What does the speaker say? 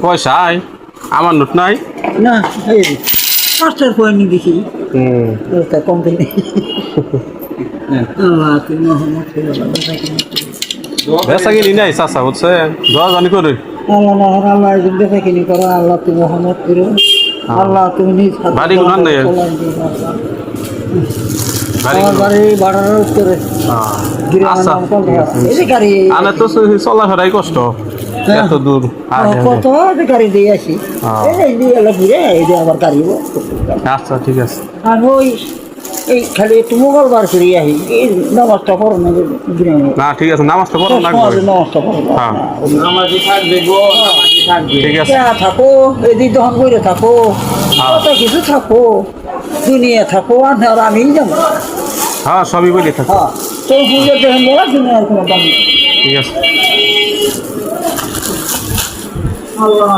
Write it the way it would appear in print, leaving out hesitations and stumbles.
পয়সা আয় আমার নোট নাই না এই মাস্টার পয়েন্ট দিছি ওটা কোম্পানি আল্লাহ তুমি মোহাম্মদ বেসা কিনি নাই চাচা বুঝছে দোয়া জানি করে আল্লাহ আল্লাহ বেচা কিনি করো আল্লাহ তুমি মোহাম্মদ করো আল্লাহ তুমি নিজ বাড়ি কোনখান নেই আমার বাড়ি বাড়ানোর উত্তরে আচ্ছা আনে তো চলাফেরাই কষ্ট এত দূর কত গাড়ি দিয়ে আসি এই দিয়ে এলো ঘুরে এই দিয়ে আবার গাড়ি আচ্ছা ঠিক আছে আর ওই এই খালি একটু মঙ্গলবার করে আহি এই নামাজটা পড়ো না না ঠিক আছে নামাজটা পড়ো না নামাজটা পড়ো ঠিক আছে থাকো এদিক দহন করে থাকো কত কিছু থাকো দুনিয়া থাকো আর আমি যাবো হ্যাঁ সবই বলি থাকো হ্যাঁ তো পুজোর দেখেন বলা দুনিয়ার কোনো দাম নেই ঠিক আছে আল্লাহ